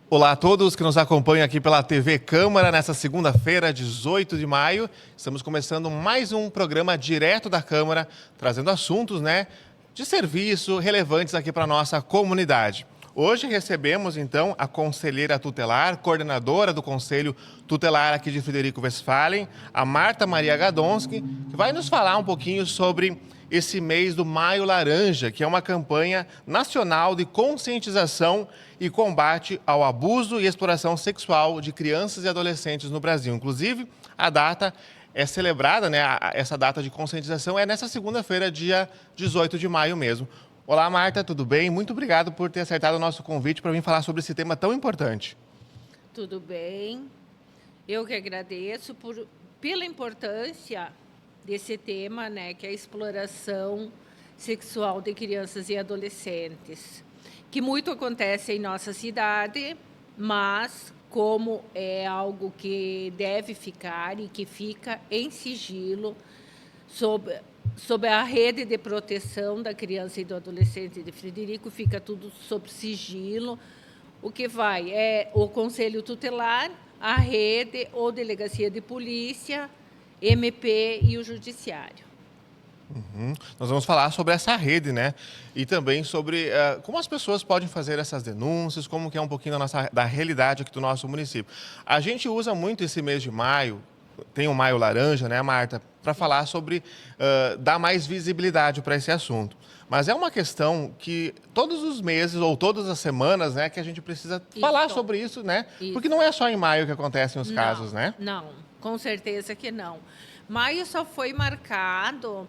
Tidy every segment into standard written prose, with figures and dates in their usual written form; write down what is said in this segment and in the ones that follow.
Olá a todos que nos acompanham aqui pela TV Câmara nessa segunda-feira, 18 de maio. Estamos começando mais um programa direto da Câmara, trazendo assuntos, de serviço relevantes aqui para a nossa comunidade. Hoje recebemos, então, a conselheira tutelar, coordenadora do Conselho Tutelar aqui de Frederico Westphalen, a Marta Maria Gadonski, que vai nos falar um pouquinho sobre esse mês do Maio Laranja, que é uma campanha nacional de conscientização e combate ao abuso e exploração sexual de crianças e adolescentes no Brasil. Inclusive, a data é celebrada, essa data de conscientização é nessa segunda-feira, dia 18 de maio mesmo. Olá, Marta, tudo bem? Muito obrigado por ter aceitado o nosso convite para vir falar sobre esse tema tão importante. Tudo bem. Eu que agradeço pela importância desse tema, que é a exploração sexual de crianças e adolescentes, que muito acontece em nossa cidade, mas como é algo que deve ficar e que fica em sigilo sob a rede de proteção da criança e do adolescente de Frederico, fica tudo sob sigilo. O que vai é o Conselho Tutelar, a rede ou delegacia de polícia, MP e o Judiciário. Nós vamos falar sobre essa rede, E também sobre como as pessoas podem fazer essas denúncias, como que é um pouquinho da realidade aqui do nosso município. A gente usa muito esse mês de maio, tem o Maio Laranja, Marta, para falar sobre dar mais visibilidade para esse assunto. Mas é uma questão que todos os meses ou todas as semanas, que a gente precisa falar sobre isso, Porque não é só em maio que acontecem os casos, Não, com certeza que não. Maio só foi marcado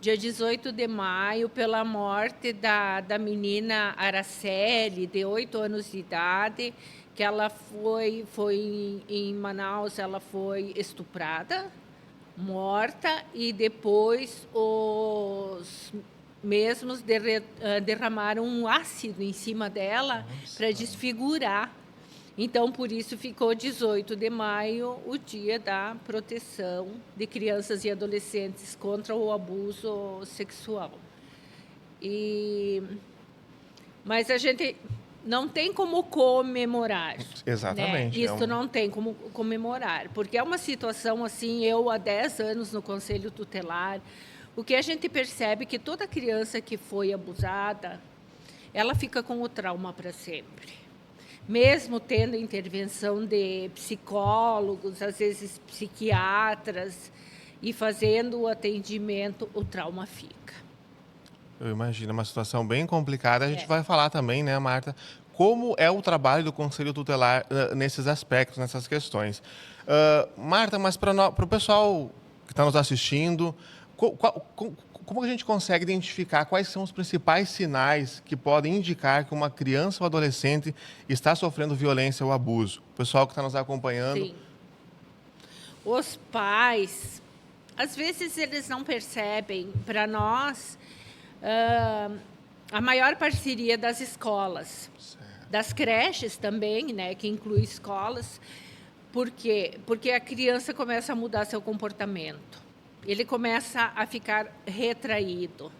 dia 18 de maio pela morte da menina Araceli, de 8 anos de idade, que ela foi em Manaus, ela foi estuprada, morta, e depois os mesmos derramaram um ácido em cima dela para desfigurar. Então, por isso, ficou 18 de maio o dia da proteção de crianças e adolescentes contra o abuso sexual. Mas a gente não tem como comemorar. Exatamente. Isso não tem como comemorar, porque é uma situação assim, eu há 10 anos no Conselho Tutelar, o que a gente percebe é que toda criança que foi abusada, ela fica com o trauma para sempre. Mesmo tendo intervenção de psicólogos, às vezes psiquiatras, e fazendo o atendimento, o trauma fica. Eu imagino, é uma situação bem complicada. A gente vai falar também, Marta, como é o trabalho do Conselho Tutelar nesses aspectos, nessas questões. Marta, mas para o pessoal que está nos assistindo, como a gente consegue identificar quais são os principais sinais que podem indicar que uma criança ou adolescente está sofrendo violência ou abuso? O pessoal que está nos acompanhando. Sim. Os pais, às vezes eles não percebem. Para nós, a maior parceria das escolas, das creches também, que inclui escolas. Por quê? Porque a criança começa a mudar seu comportamento. Ele começa a ficar retraído.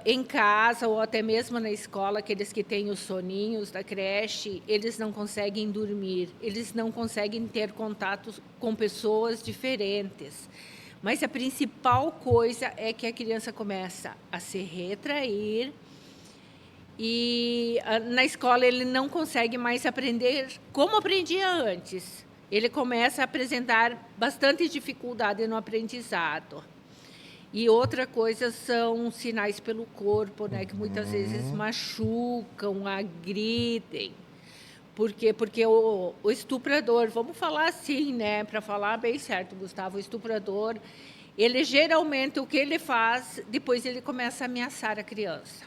Em casa ou até mesmo na escola, aqueles que têm os soninhos da creche, eles não conseguem dormir, eles não conseguem ter contato com pessoas diferentes. Mas a principal coisa é que a criança começa a se retrair e na escola ele não consegue mais aprender como aprendia antes. Ele começa a apresentar bastante dificuldade no aprendizado. E outra coisa são sinais pelo corpo, que muitas vezes machucam, agridem. Por quê? Porque o estuprador, vamos falar assim, para falar bem certo, Gustavo, o estuprador, ele geralmente, o que ele faz, depois ele começa a ameaçar a criança.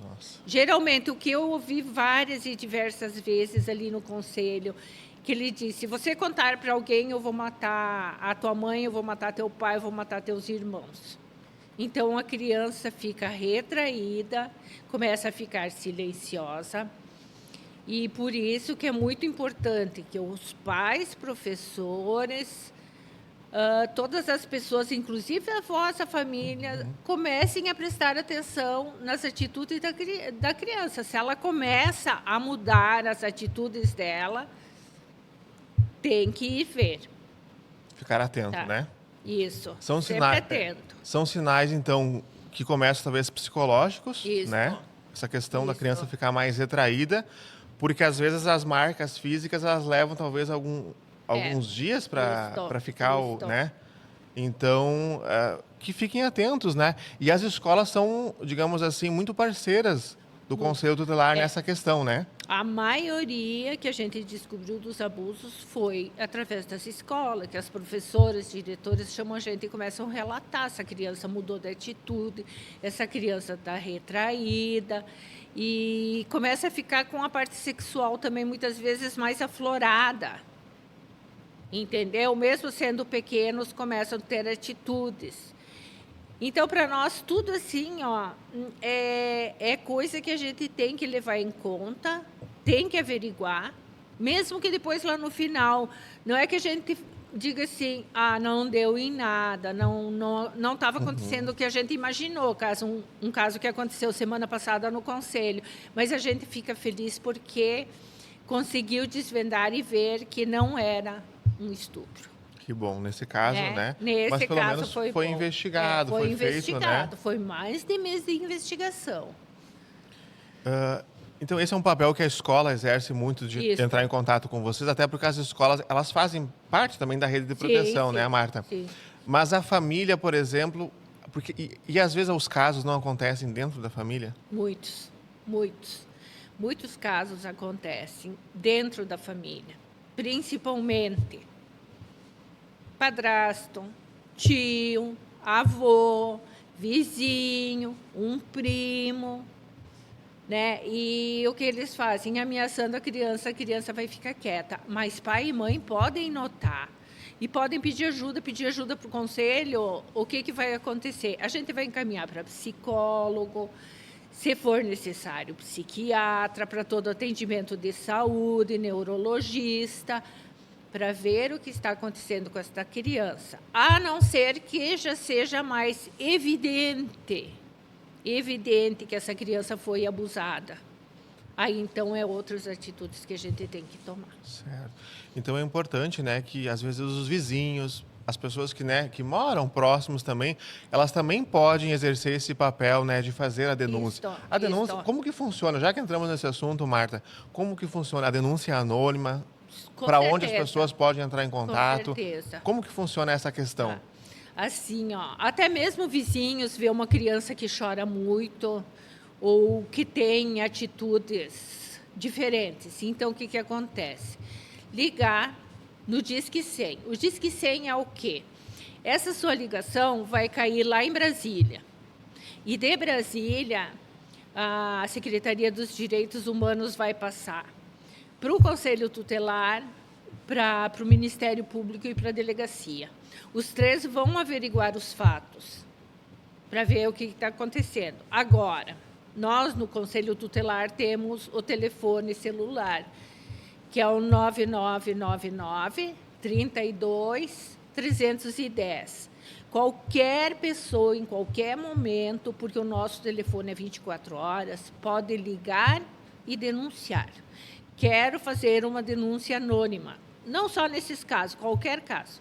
Nossa. Geralmente, o que eu ouvi várias e diversas vezes ali no conselho, que ele disse, se você contar para alguém, eu vou matar a tua mãe, eu vou matar teu pai, eu vou matar teus irmãos. Então, a criança fica retraída, começa a ficar silenciosa. E por isso que é muito importante que os pais, professores, todas as pessoas, inclusive a vossa família, comecem a prestar atenção nas atitudes da criança. Se ela começa a mudar as atitudes dela, tem que ir ver. Ficar atento, Tá. né? Isso, São sempre sinais, atento. são sinais, então, que começam talvez psicológicos, Isso. né? Essa questão da Isso. criança ficar mais retraída, porque às vezes as marcas físicas elas levam talvez alguns dias para ficar, Isso. né? Então, que fiquem atentos, né? E as escolas são, digamos assim, muito parceiras do Conselho Tutelar nessa questão, né? A maioria que a gente descobriu dos abusos foi através das escolas, que as professoras, diretores chamam a gente e começam a relatar. Essa criança mudou de atitude, essa criança está retraída e começa a ficar com a parte sexual também muitas vezes mais aflorada. Entendeu? Mesmo sendo pequenos, começam a ter atitudes. Então, para nós, tudo assim, ó, é coisa que a gente tem que levar em conta, tem que averiguar, mesmo que depois, lá no final, não é que a gente diga assim, não deu em nada, não estava acontecendo o que a gente imaginou, um caso que aconteceu semana passada no Conselho, mas a gente fica feliz porque conseguiu desvendar e ver que não era um estupro. Que bom, nesse caso, né? Nesse Mas pelo caso menos foi foi bom. investigado, Foi foi investigado, feito, né? foi mais de mês de investigação. Então, esse é um papel que a escola exerce muito de Isso. entrar em contato com vocês, até porque as escolas, elas fazem parte também da rede de proteção, Sim, né, Marta? sim. Mas a família, por exemplo, porque e às vezes os casos não acontecem dentro da família? Muitos, muitos. Muitos casos acontecem dentro da família, principalmente padrasto, tio, avô, vizinho, um primo, né? E o que eles fazem? Ameaçando a criança vai ficar quieta. Mas pai e mãe podem notar e podem pedir ajuda para o conselho. O que vai acontecer? A gente vai encaminhar para psicólogo, se for necessário, psiquiatra, para todo atendimento de saúde, neurologista, para ver o que está acontecendo com esta criança, a não ser que já seja mais evidente que essa criança foi abusada. Aí, então, outras atitudes que a gente tem que tomar. Certo. Então é importante, né, que às vezes os vizinhos, as pessoas que, né, que moram próximos também, elas também podem exercer esse papel, né, de fazer a denúncia. A denúncia, como que funciona? Já que entramos nesse assunto, Marta, como que funciona? A denúncia é anônima? Para onde as pessoas podem entrar em contato? Com certeza. Como que funciona essa questão? Assim, ó, até mesmo vizinhos vê uma criança que chora muito ou que tem atitudes diferentes. Então, o que acontece? Ligar no Disque 100. O Disque 100 é o quê? Essa sua ligação vai cair lá em Brasília. E de Brasília, a Secretaria dos Direitos Humanos vai passar para o Conselho Tutelar, para o Ministério Público e para a delegacia. Os três vão averiguar os fatos para ver o que está acontecendo. Agora, nós no Conselho Tutelar temos o telefone celular, que é o 9999 32 310. Qualquer pessoa, em qualquer momento, porque o nosso telefone é 24 horas, pode ligar e denunciar. Quero fazer uma denúncia anônima. Não só nesses casos, qualquer caso.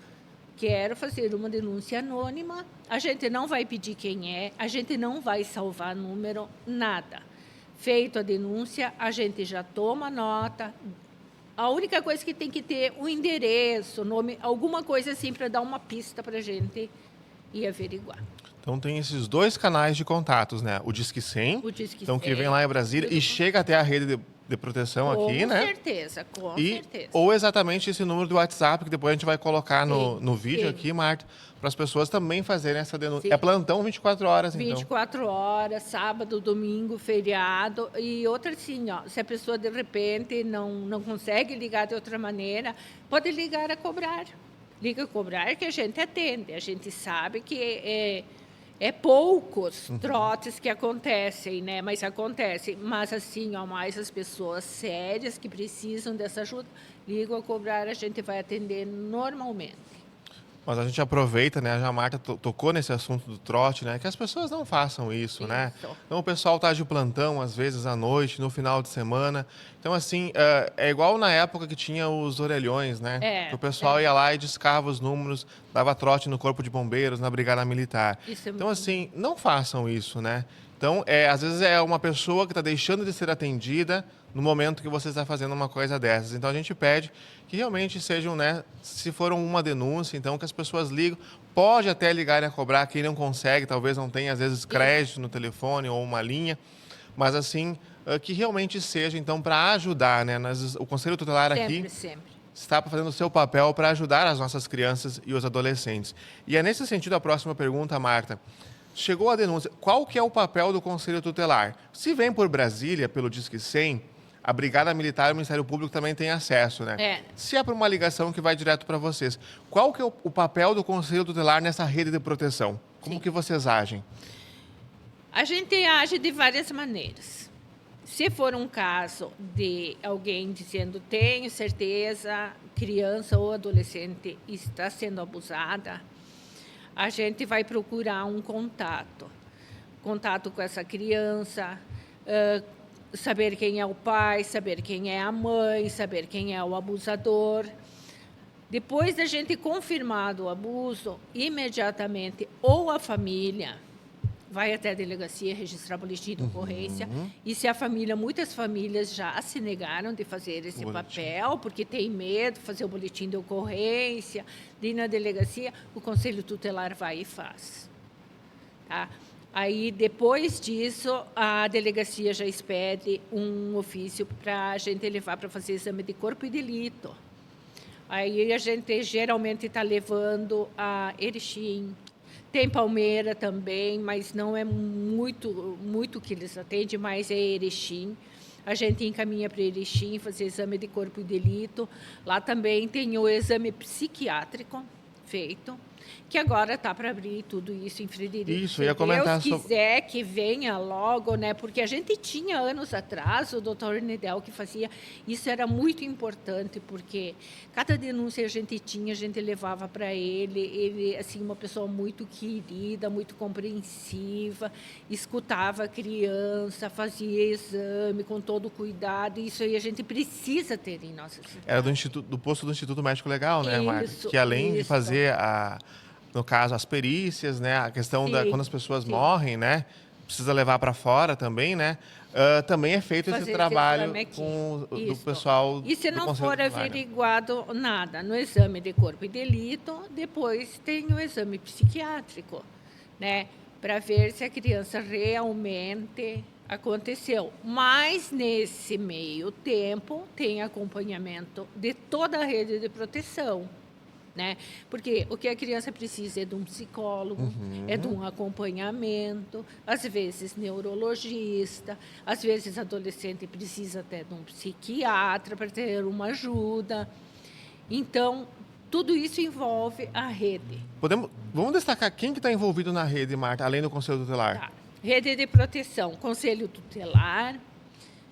Quero fazer uma denúncia anônima. A gente não vai pedir quem é, a gente não vai salvar número, nada. Feito a denúncia, a gente já toma nota. A única coisa que tem que ter o endereço, nome, alguma coisa assim para dar uma pista para a gente ir averiguar. Então tem esses dois canais de contatos, né? O Disque 100, O Disque então que 100. vem lá em Brasília e chega até a rede de proteção aqui, né? Com certeza. Ou exatamente esse número do WhatsApp, que depois a gente vai colocar no vídeo aqui, Marta, para as pessoas também fazerem essa denúncia. Sim. É plantão 24 horas, então? 24 horas, sábado, domingo, feriado. E outra assim, ó, se a pessoa de repente não consegue ligar de outra maneira, pode ligar a cobrar. Liga a cobrar que a gente atende. A gente sabe que é poucos trotes que acontecem, né? Mas acontecem. Mas assim, ó, mais as pessoas sérias que precisam dessa ajuda, ligam a cobrar, a gente vai atender normalmente. Mas a gente aproveita, né? Já a Marta tocou nesse assunto do trote, né? Que as pessoas não façam isso, né? Então o pessoal tá de plantão, às vezes, à noite, no final de semana. Então, assim, é igual na época que tinha os orelhões, né? Que o pessoal ia lá e discava os números, dava trote no Corpo de Bombeiros, na Brigada Militar. Então, assim, não façam isso, né? Então, às vezes é uma pessoa que está deixando de ser atendida no momento que você está fazendo uma coisa dessas. Então, a gente pede que realmente sejam, né? Se for uma denúncia, então, que as pessoas ligam. Pode até ligarem a cobrar quem não consegue, talvez não tenha, às vezes, crédito no telefone ou uma linha. Mas, assim, que realmente seja, então, para ajudar, né? O Conselho Tutelar aqui está fazendo o seu papel para ajudar as nossas crianças e os adolescentes. E é nesse sentido a próxima pergunta, Marta. Chegou a denúncia. Qual que é o papel do Conselho Tutelar? Se vem por Brasília, pelo Disque 100, a Brigada Militar e o Ministério Público também têm acesso, né? Se é por uma ligação que vai direto para vocês, qual que é o papel do Conselho Tutelar nessa rede de proteção? Como que vocês agem? A gente age de várias maneiras. Se for um caso de alguém dizendo, tenho certeza, criança ou adolescente está sendo abusada, a gente vai procurar um contato com essa criança, saber quem é o pai, saber quem é a mãe, saber quem é o abusador. Depois da gente confirmado o abuso, imediatamente ou a família vai até a delegacia registrar boletim de ocorrência. E se a família, muitas famílias já se negaram de fazer esse papel, porque tem medo de fazer o boletim de ocorrência, de ir na delegacia, o Conselho Tutelar vai e faz. Tá? Aí, depois disso, a delegacia já expede um ofício para a gente levar para fazer exame de corpo e delito. Aí a gente geralmente está levando a Erechim. Tem Palmeira também, mas não é muito que eles atendem, mas é Erechim. A gente encaminha para Erechim fazer exame de corpo e delito. Lá também tem o exame psiquiátrico feito, que agora está para abrir tudo isso em Frederico. Isso, ia comentar Se Deus quiser que venha logo, né? Porque a gente tinha anos atrás o doutor Nedel que fazia. Isso era muito importante, porque cada denúncia a gente levava para ele. Ele, assim, uma pessoa muito querida, muito compreensiva, escutava a criança, fazia exame com todo cuidado. Isso aí a gente precisa ter em nossa cidade. Era do posto do Instituto Médico Legal, né, Marta? Que além de fazer no caso, as perícias, né? A questão quando as pessoas morrem, né? Precisa levar para fora também, né? Também é feito esse trabalho do pessoal do Conselho Tutelar. E se não for averiguado nada no exame de corpo e delito, depois tem o exame psiquiátrico, né? Para ver se a criança realmente aconteceu. Mas, nesse meio tempo, tem acompanhamento de toda a rede de proteção. Né? Porque o que a criança precisa é de um psicólogo, é de um acompanhamento, às vezes neurologista, às vezes adolescente precisa até de um psiquiatra para ter uma ajuda. Então, tudo isso envolve a rede. Vamos destacar quem que está envolvido na rede, Marta, além do Conselho Tutelar? Tá. Rede de proteção, Conselho Tutelar,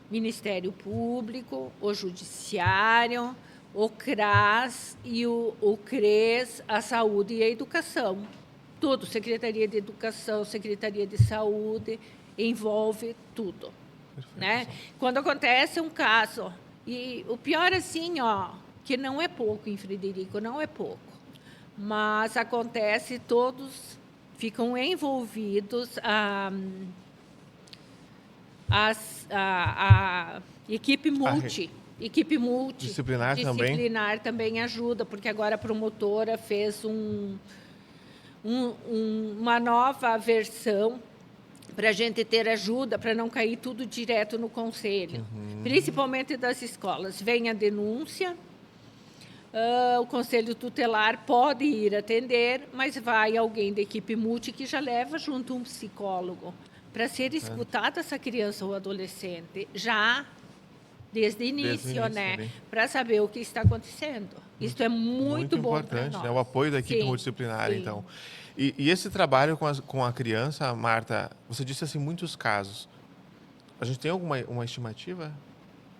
Ministério Público, o Judiciário, o CRAS e o CRES, a saúde e a educação. Tudo, Secretaria de Educação, Secretaria de Saúde, envolve tudo. Né? Quando acontece um caso, e o pior assim, que não é pouco em Frederico, não é pouco, mas acontece, todos ficam envolvidos, a equipe Equipe multidisciplinar também ajuda, porque agora a promotora fez uma nova versão para a gente ter ajuda, para não cair tudo direto no conselho, principalmente das escolas. Vem a denúncia, o Conselho Tutelar pode ir atender, mas vai alguém da equipe multi que já leva junto um psicólogo para ser escutada essa criança ou adolescente, já desde o início, né? Para saber o que está acontecendo. Isso é muito bom para nós. Importante, né? O apoio da equipe multidisciplinar, então. E esse trabalho com a criança, Marta, você disse assim, muitos casos. A gente tem alguma estimativa?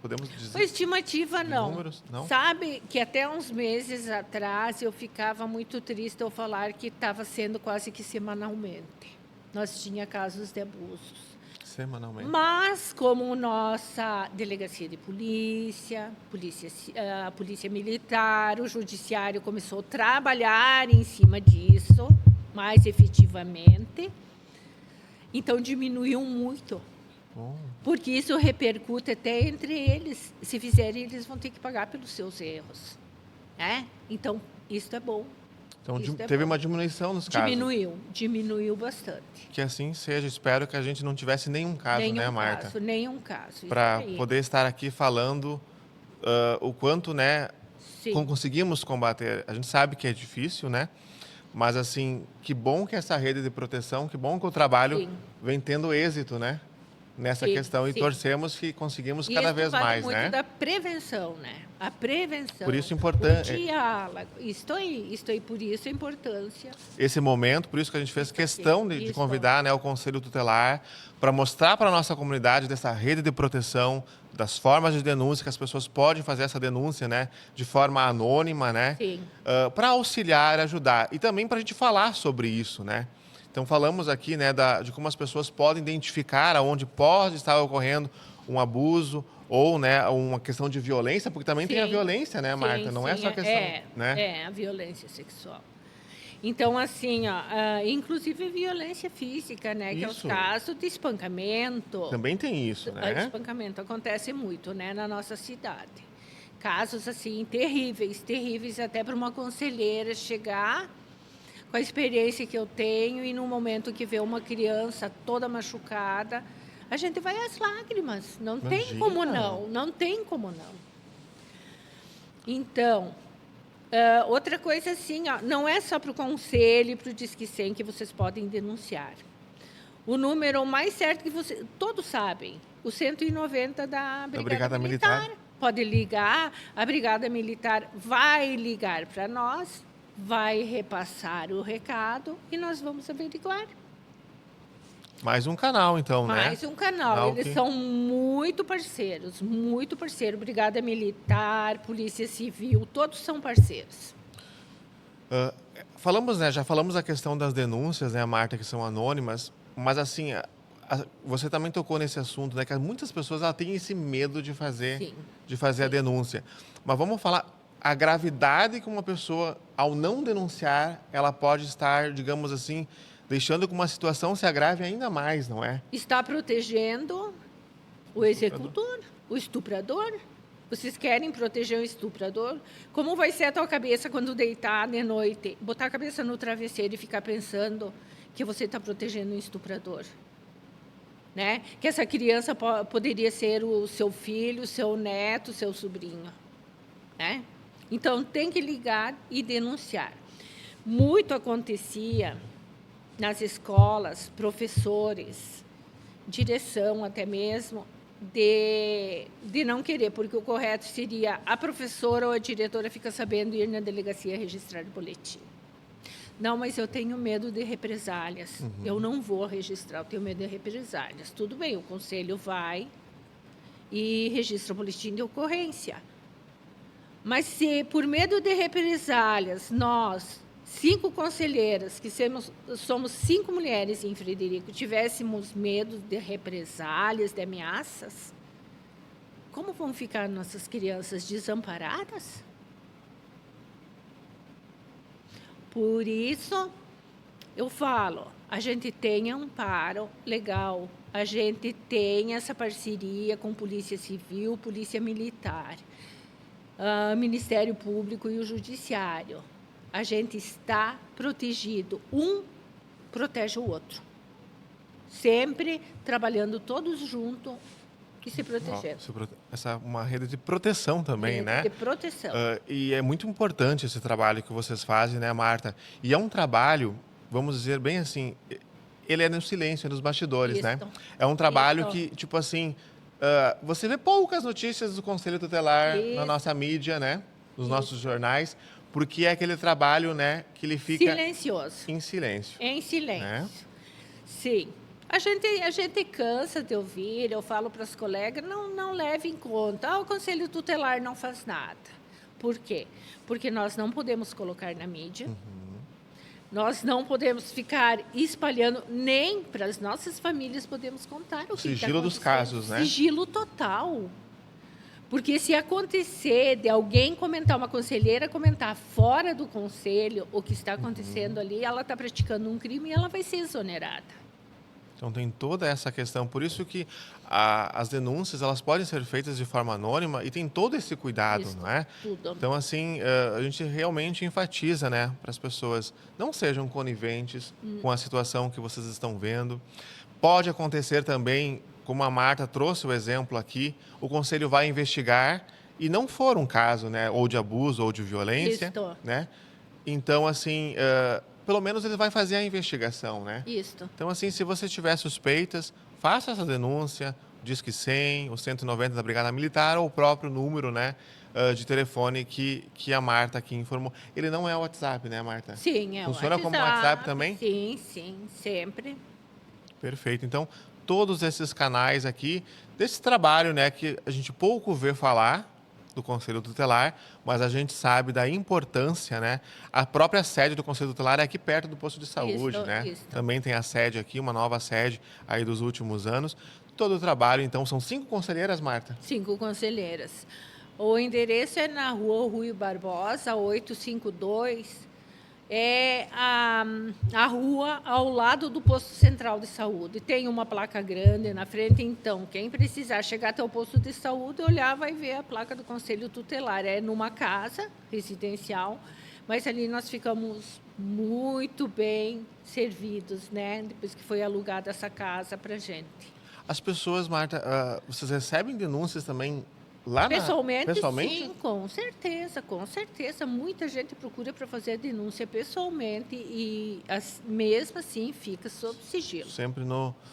Podemos dizer? Foi estimativa, não. Números? Não? Sabe que até uns meses atrás eu ficava muito triste ao falar que estava sendo quase que semanalmente. Nós tinha casos de abusos. Semanalmente. Mas, como nossa delegacia de polícia, a polícia militar, o judiciário começou a trabalhar em cima disso, mais efetivamente, então diminuiu muito. Porque isso repercute até entre eles. Se fizerem, eles vão ter que pagar pelos seus erros. Então, isso é bom. Então, teve uma diminuição nos casos. Diminuiu bastante. Que assim seja. Espero que a gente não tivesse nenhum caso, né, Marta? Nenhum caso. Para poder estar aqui falando o quanto, né, conseguimos combater. A gente sabe que é difícil, né? Mas, assim, que bom que essa rede de proteção, que bom que o trabalho vem tendo êxito, né? Nessa questão. E torcemos que conseguimos cada vez mais, né? Muito da prevenção, né? A prevenção. Por isso importante. O diálogo. Isto aí, por isso a importância. Esse momento, por isso que a gente fez questão de convidar, né, o Conselho Tutelar para mostrar para a nossa comunidade dessa rede de proteção, das formas de denúncia, que as pessoas podem fazer essa denúncia, né, de forma anônima, né? Para auxiliar, ajudar. E também para a gente falar sobre isso, né? Então, falamos aqui, né, de como as pessoas podem identificar aonde pode estar ocorrendo um abuso ou, né, uma questão de violência, porque também tem a violência, né, Marta? Não é só a questão, né? A violência sexual. Então, assim, inclusive violência física, né? Que é o caso de espancamento. Também tem isso, né? O espancamento acontece muito, né, na nossa cidade. Casos, assim, terríveis, até para uma conselheira chegar com a experiência que eu tenho e no momento que vê uma criança toda machucada, a gente vai às lágrimas. Não tem como não. Então, outra coisa assim, não é só para o Conselho e para o Disque 100 que vocês podem denunciar. O número mais certo que todos sabem, o 190 da Brigada Militar. Pode ligar, a Brigada Militar vai ligar para nós, vai repassar o recado e nós vamos averiguar. Mais um canal, então, né? Mais um canal. Eles são muito parceiros. Brigada Militar, Polícia Civil, todos são parceiros. Já falamos a questão das denúncias, né, Marta, que são anônimas, mas assim, você também tocou nesse assunto, né, que muitas pessoas têm esse medo de fazer a denúncia. Mas vamos falar a gravidade que uma pessoa, ao não denunciar, ela pode estar, digamos assim, deixando que uma situação se agrave ainda mais, não é? Está protegendo o executor, o estuprador. Vocês querem proteger o estuprador? Como vai ser a tua cabeça quando deitar de noite, botar a cabeça no travesseiro e ficar pensando que você está protegendo um estuprador? Né? Que essa criança poderia ser o seu filho, o seu neto, o seu sobrinho. Né? Então, tem que ligar e denunciar. Muito acontecia nas escolas, professores, direção até mesmo, de não querer, porque o correto seria a professora ou a diretora ficar sabendo e ir na delegacia registrar o boletim. Não, mas eu tenho medo de represálias. Eu não vou registrar, eu tenho medo de represálias. Tudo bem, o conselho vai e registra o boletim de ocorrência. Mas se, por medo de represálias, nós, 5 conselheiras, que somos 5 mulheres em Frederico, tivéssemos medo de represálias, de ameaças, como vão ficar nossas crianças desamparadas? Por isso, eu falo, a gente tem amparo legal, a gente tem essa parceria com Polícia Civil, Polícia Militar, Ministério Público e o Judiciário. A gente está protegido. Um protege o outro. Sempre trabalhando todos juntos e se protegendo. Essa é uma rede de proteção também, né? De proteção. E é muito importante esse trabalho que vocês fazem, né, Marta? E é um trabalho, vamos dizer bem assim, ele é no silêncio, é nos bastidores, né? É um trabalho que, tipo assim, você vê poucas notícias do Conselho Tutelar na nossa mídia, né? Nos nossos jornais, porque é aquele trabalho, né, que ele fica silencioso. Em silêncio. Em silêncio. Né? Sim. A gente cansa de ouvir, eu falo para as colegas, não leve em conta, o Conselho Tutelar não faz nada. Por quê? Porque nós não podemos colocar na mídia, nós não podemos ficar espalhando, nem para as nossas famílias podemos contar o que está Sigilo dos casos, né? Sigilo total. Porque se acontecer de alguém comentar, uma conselheira comentar fora do conselho o que está acontecendo ali, ela está praticando um crime e ela vai ser exonerada. Então tem toda essa questão, por isso que as denúncias elas podem ser feitas de forma anônima e tem todo esse cuidado, Isso, não é? tudo. Então assim, a gente realmente enfatiza, né, para as pessoas não sejam coniventes com a situação que vocês estão vendo. Pode acontecer também, como a Marta trouxe o exemplo aqui, o conselho vai investigar e não for um caso, né, ou de abuso ou de violência, Isso. né? Então assim, pelo menos ele vai fazer a investigação, né? Isso. Então, assim, se você tiver suspeitas, faça essa denúncia, Disque 100, o 190 da Brigada Militar ou o próprio número, né, de telefone que a Marta aqui informou. Ele não é o WhatsApp, né, Marta? Sim, é o Funciona como WhatsApp também? Sim, sempre. Perfeito. Então, todos esses canais aqui, desse trabalho, né, que a gente pouco vê falar do Conselho Tutelar, mas a gente sabe da importância, né? A própria sede do Conselho Tutelar é aqui perto do posto de saúde, né? Isso. Também tem a sede aqui, uma nova sede aí dos últimos anos. Todo o trabalho, então, são 5 conselheiras, Marta? 5 conselheiras. O endereço é na Rua Rui Barbosa, 852. É a rua ao lado do posto central de saúde. Tem uma placa grande na frente, então, quem precisar chegar até o posto de saúde, olhar, vai ver a placa do Conselho Tutelar. É numa casa residencial, mas ali nós ficamos muito bem servidos, né? Depois que foi alugada essa casa para a gente. As pessoas, Marta, vocês recebem denúncias também lá Pessoalmente, pessoalmente? sim, com certeza, com certeza. Muita gente procura para fazer a denúncia pessoalmente e mesmo assim fica sob sigilo. Sempre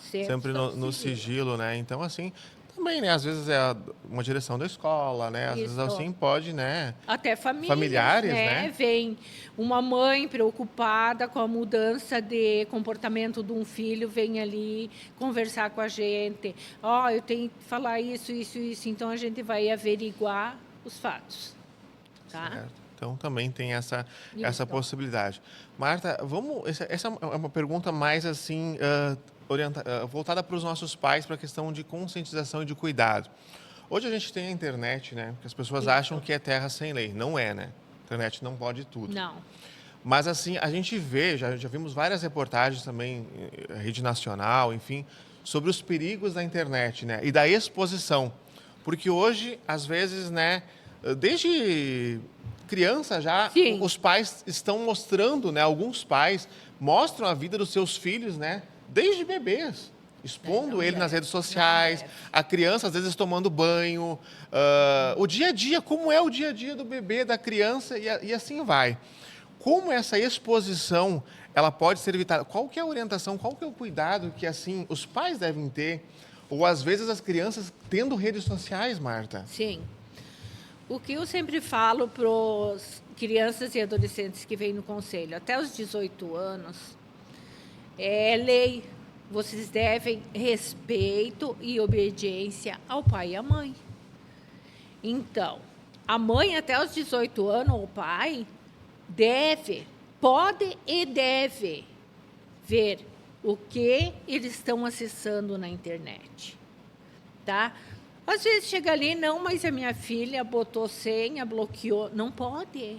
Sempre sob no sigilo. sigilo, né? Então, assim, também, né? Às vezes é uma direção da escola, né? Às vezes Isso. assim pode, né? Até famílias, Familiares, né? Vem uma mãe preocupada com a mudança de comportamento de um filho, vem ali conversar com a gente. Eu tenho que falar isso. Então, a gente vai averiguar os fatos. Tá? Certo. Então, também tem essa Isso. possibilidade. Marta, essa é uma pergunta mais assim, voltada para os nossos pais, para a questão de conscientização e de cuidado. Hoje a gente tem a internet, né? Que as pessoas Isso. acham que é terra sem lei. Não é, né? A internet não pode tudo. Não. Mas assim, a gente vê, já vimos várias reportagens também, rede nacional, enfim, sobre os perigos da internet, né? E da exposição. Porque hoje, às vezes, né, desde criança já, Sim. os pais estão mostrando, né? Alguns pais mostram a vida dos seus filhos, né? Desde bebês. Expondo ele nas redes sociais, a criança às vezes tomando banho, o dia a dia, como é o dia a dia do bebê, da criança, e assim vai. Como essa exposição ela pode ser evitada? Qual que é a orientação, qual que é o cuidado que assim os pais devem ter? Ou às vezes as crianças tendo redes sociais, Marta? Sim. O que eu sempre falo para os crianças e adolescentes que vêm no conselho, até os 18 anos, é lei. Vocês devem respeito e obediência ao pai e à mãe. Então, a mãe até os 18 anos, o pai, pode e deve ver o que eles estão acessando na internet. Tá? Às vezes chega ali, não, mas a minha filha botou senha, bloqueou. Não pode,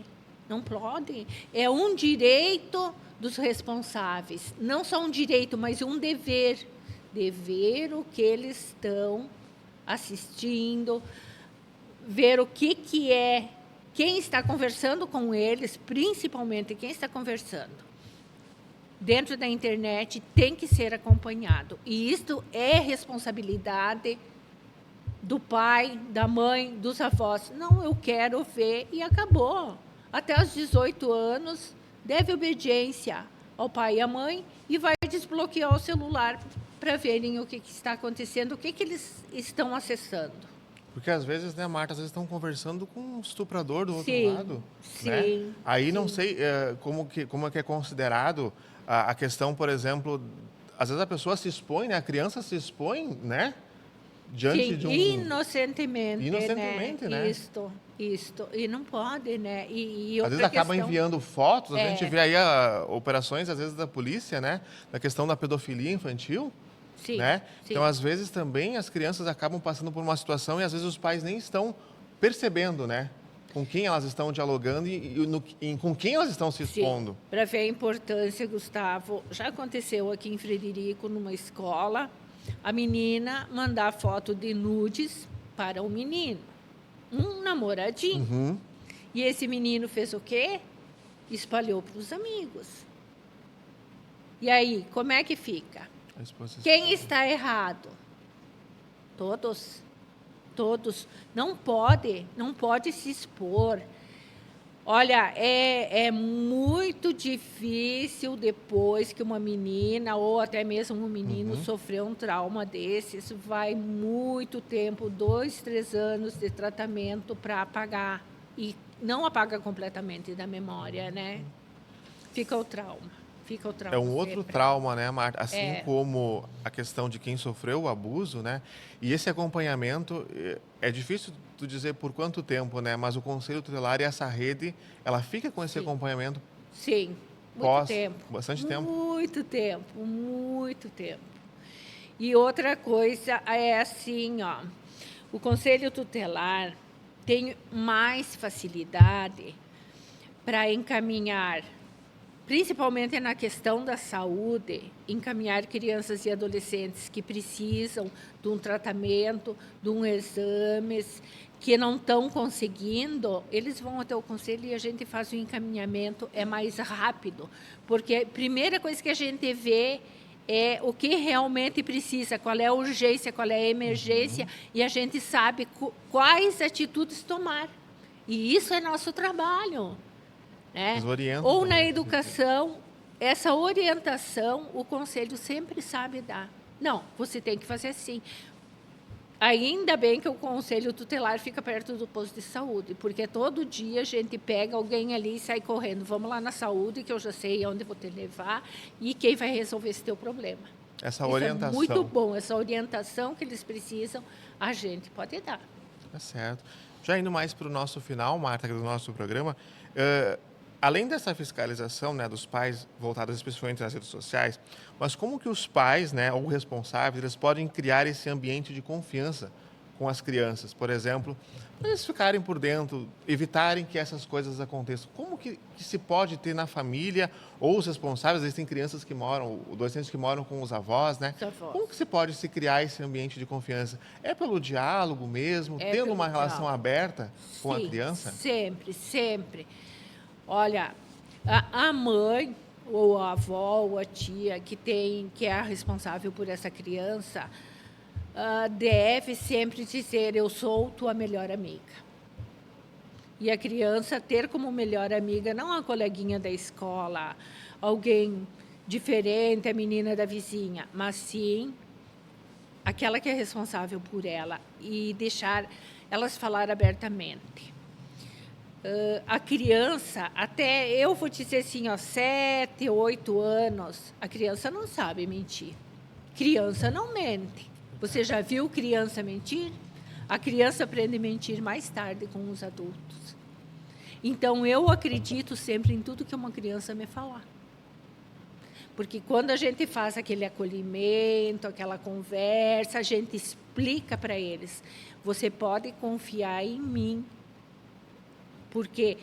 não pode. É um direito dos responsáveis. Não só um direito, mas um dever. Ver o que eles estão assistindo, ver o que é, quem está conversando com eles, principalmente quem está conversando dentro da internet, tem que ser acompanhado. E isto é responsabilidade do pai, da mãe, dos avós. Não, eu quero ver e acabou. Até os 18 anos, deve obediência ao pai e à mãe e vai desbloquear o celular para verem o que está acontecendo, o que eles estão acessando. Porque às vezes, né, Marta, às vezes estão conversando com um estuprador do outro lado. Sim, né? Aí sim. não sei como é que é considerado a questão, por exemplo, às vezes a pessoa se expõe, né? A criança se expõe, né? Diante Sim, de um... inocentemente, né? Isto. E não pode, né? E Às vezes outra acaba questão... enviando fotos, a gente vê aí operações, às vezes, da polícia, né? Na questão da pedofilia infantil, Sim, né? sim. Então, às vezes, também as crianças acabam passando por uma situação e, às vezes, os pais nem estão percebendo, né? Com quem elas estão dialogando e com quem elas estão se expondo. Para ver a importância, Gustavo, já aconteceu aqui em Frederico, numa escola, a menina mandar foto de nudes para o menino, um namoradinho. E esse menino fez o quê? Espalhou para os amigos. E aí, como é que fica? Quem está errado? Todos. Todos. Não pode se expor. Olha, é muito difícil depois que uma menina ou até mesmo um menino sofreu um trauma desse. Isso vai muito tempo, 2, 3 anos de tratamento para apagar. E não apaga completamente da memória, né? Fica o trauma. É um outro trauma, né, Marta? Assim como a questão de quem sofreu o abuso, né? E esse acompanhamento, é difícil tu dizer por quanto tempo, né? Mas o Conselho Tutelar e essa rede, ela fica com esse acompanhamento? Sim, muito tempo. Bastante tempo? Muito tempo. E outra coisa é assim, ó, o Conselho Tutelar tem mais facilidade para encaminhar, principalmente na questão da saúde, encaminhar crianças e adolescentes que precisam de um tratamento, de um exames, que não estão conseguindo, eles vão até o conselho e a gente faz o encaminhamento, é mais rápido. Porque a primeira coisa que a gente vê é o que realmente precisa, qual é a urgência, qual é a emergência, e a gente sabe quais atitudes tomar. E isso é nosso trabalho. Né? Ou na educação, essa orientação o conselho sempre sabe dar. Não, você tem que fazer assim. Ainda bem que o conselho tutelar fica perto do posto de saúde, porque todo dia a gente pega alguém ali e sai correndo. Vamos lá na saúde, que eu já sei onde vou te levar e quem vai resolver esse teu problema. Essa orientação. É muito bom, essa orientação que eles precisam, a gente pode dar. Tá certo. Já indo mais para o nosso final, Marta, do nosso programa, além dessa fiscalização, né, dos pais voltadas especialmente nas redes sociais, mas como que os pais, né, ou responsáveis, eles podem criar esse ambiente de confiança com as crianças, por exemplo, para eles ficarem por dentro, evitarem que essas coisas aconteçam? Como que se pode ter na família ou os responsáveis, existem crianças que moram, adolescentes que moram com os avós, né? Como que se pode se criar esse ambiente de confiança? É pelo diálogo mesmo, tendo uma relação aberta com a criança? Sempre, sempre. Olha, a mãe, ou a avó, ou a tia que é a responsável por essa criança, deve sempre dizer: eu sou tua melhor amiga. E a criança ter como melhor amiga não a coleguinha da escola, alguém diferente, a menina da vizinha, mas sim aquela que é responsável por ela e deixar elas falar abertamente. A criança, até eu vou dizer assim, 7, 8 anos, a criança não sabe mentir. Criança não mente. Você já viu criança mentir? A criança aprende a mentir mais tarde com os adultos. Então, eu acredito sempre em tudo que uma criança me falar. Porque quando a gente faz aquele acolhimento, aquela conversa, a gente explica para eles: você pode confiar em mim. Porque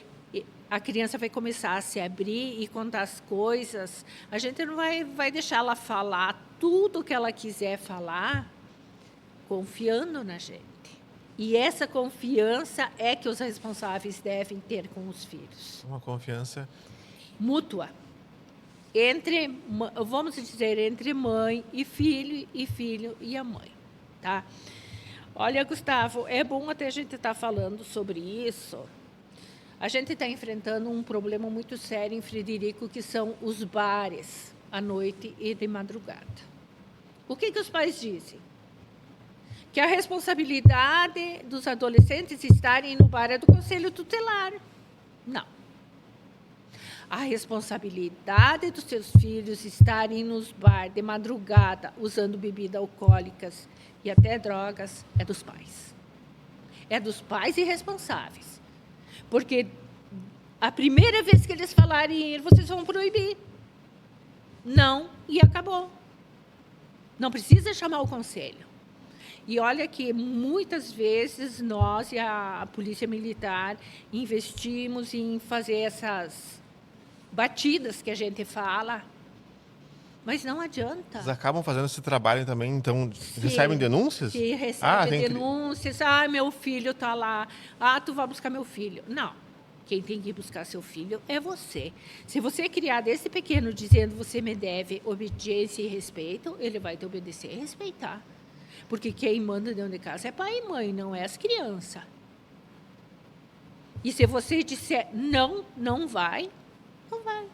a criança vai começar a se abrir e contar as coisas. A gente não vai deixar ela falar tudo o que ela quiser falar, confiando na gente. E essa confiança é que os responsáveis devem ter com os filhos. Uma confiança mútua. Vamos dizer, entre mãe e filho e a mãe. Tá? Olha, Gustavo, é bom até a gente estar falando sobre isso. A gente está enfrentando um problema muito sério em Frederico, que são os bares à noite e de madrugada. O que os pais dizem? Que a responsabilidade dos adolescentes estarem no bar é do Conselho Tutelar. Não. A responsabilidade dos seus filhos estarem nos bar de madrugada usando bebidas alcoólicas e até drogas é dos pais. É dos pais irresponsáveis. Porque a primeira vez que eles falarem ir, vocês vão proibir. Não, e acabou. Não precisa chamar o conselho. E olha que muitas vezes nós e a Polícia Militar investimos em fazer essas batidas que a gente fala, mas não adianta. Vocês acabam fazendo esse trabalho também, então recebem denúncias? Se recebe denúncias, meu filho está lá, tu vai buscar meu filho. Não, quem tem que ir buscar seu filho é você. Se você criar desde pequeno dizendo você me deve obediência e respeito, ele vai te obedecer e respeitar. Porque quem manda dentro de casa é pai e mãe, não é as crianças. E se você disser não, não vai, não vai.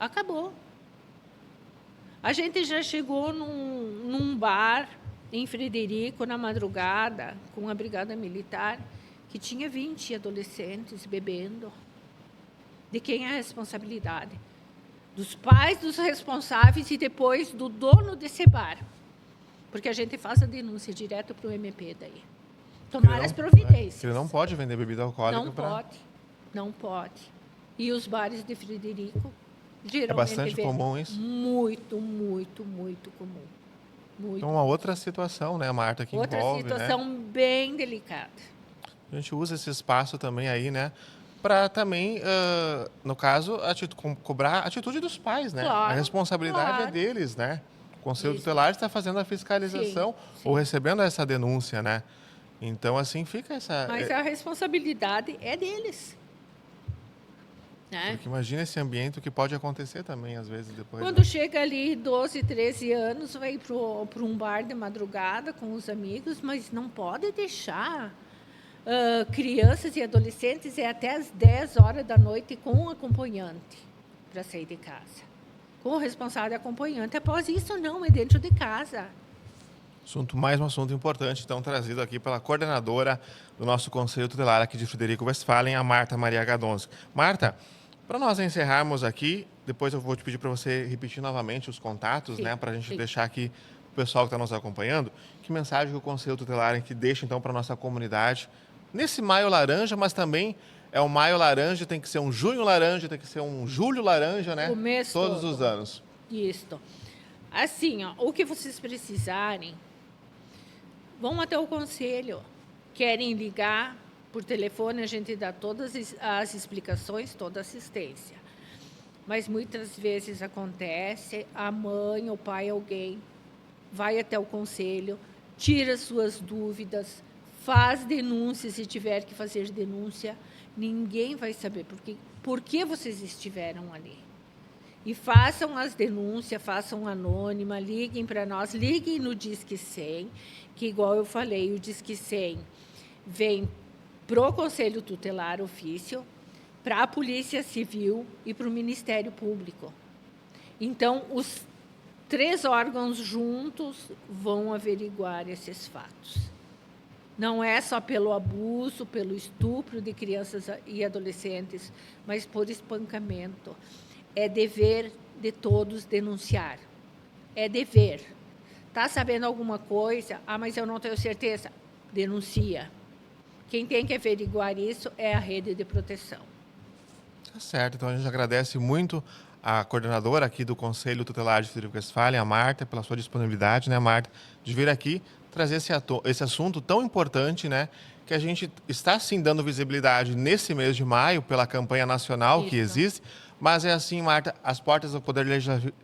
Acabou. A gente já chegou num bar em Frederico, na madrugada, com a brigada militar, que tinha 20 adolescentes bebendo. De quem é a responsabilidade? Dos pais, dos responsáveis e depois do dono desse bar. Porque a gente faz a denúncia direto para o MP daí. Tomar as providências. Ele não pode vender bebida alcoólica. Não pode. Não pode. E os bares de Frederico, geralmente... É bastante comum isso? Muito, muito, muito comum. Muito. Então, uma outra situação, né, Marta, que outra envolve... Outra situação bem delicada. A gente usa esse espaço também aí, né, para também, no caso, cobrar a atitude dos pais, né? Claro, a responsabilidade é deles, né? O Conselho Tutelar está fazendo a fiscalização ou recebendo essa denúncia, né? Então, assim, fica essa... Mas a responsabilidade é deles. Né? Porque imagina esse ambiente, o que pode acontecer também, às vezes, depois. Quando chega ali 12, 13 anos, vai para um bar de madrugada com os amigos, mas não pode deixar crianças e adolescentes até às 10 horas da noite com um acompanhante para sair de casa. Com o responsável acompanhante. Após isso, não, é dentro de casa. Mais um assunto importante, então, trazido aqui pela coordenadora do nosso Conselho Tutelar aqui de Frederico Westphalen, a Marta Maria Gadonski. Marta, para nós encerrarmos aqui, depois eu vou te pedir para você repetir novamente os contatos, né, para a gente deixar aqui o pessoal que está nos acompanhando, que mensagem o Conselho Tutelar que deixa, então, para a nossa comunidade, nesse maio laranja, mas também é um maio laranja, tem que ser um junho laranja, tem que ser um julho laranja, né? O mês todos todo. Os anos. Isso. Assim, o que vocês precisarem, vão até o conselho. Querem ligar por telefone, a gente dá todas as explicações, toda a assistência. Mas muitas vezes acontece, a mãe, o pai, alguém vai até o conselho, tira suas dúvidas, faz denúncia se tiver que fazer denúncia. Ninguém vai saber por que vocês estiveram ali. E façam as denúncias, façam anônima, liguem para nós, liguem no Disque 100, que, igual eu falei, o Disque 100 vem para o Conselho Tutelar Ofício, para a Polícia Civil e para o Ministério Público. Então, os 3 órgãos juntos vão averiguar esses fatos. Não é só pelo abuso, pelo estupro de crianças e adolescentes, mas por espancamento. É dever de todos denunciar. É dever. Está sabendo alguma coisa? Mas eu não tenho certeza. Denuncia. Quem tem que averiguar isso é a rede de proteção. Tá certo. Então, a gente agradece muito a coordenadora aqui do Conselho Tutelar de Frederico Westphalen, a Marta, pela sua disponibilidade, né, Marta, de vir aqui trazer esse assunto tão importante, né, que a gente está, sim, dando visibilidade nesse mês de maio, pela campanha nacional que existe, mas é assim, Marta, as portas do Poder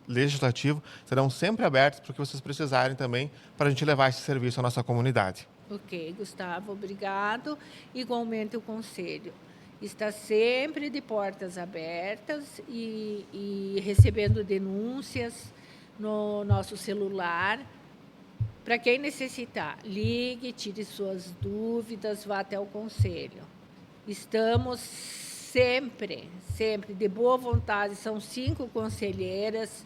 Legislativo serão sempre abertas para o que vocês precisarem também, para a gente levar esse serviço à nossa comunidade. Ok, Gustavo, obrigado. Igualmente o Conselho está sempre de portas abertas e recebendo denúncias no nosso celular. Para quem necessitar, ligue, tire suas dúvidas, vá até o Conselho. Estamos sempre de boa vontade, são 5 conselheiras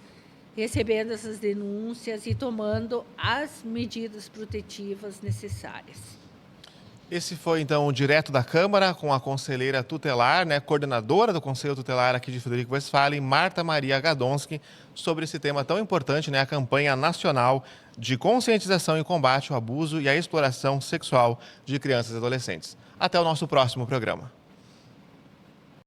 recebendo essas denúncias e tomando as medidas protetivas necessárias. Esse foi, então, o Direto da Câmara com a conselheira tutelar, né, coordenadora do Conselho Tutelar aqui de Frederico Westphalen, Marta Maria Gadomski, sobre esse tema tão importante, né, a campanha nacional de conscientização e combate ao abuso e à exploração sexual de crianças e adolescentes. Até o nosso próximo programa.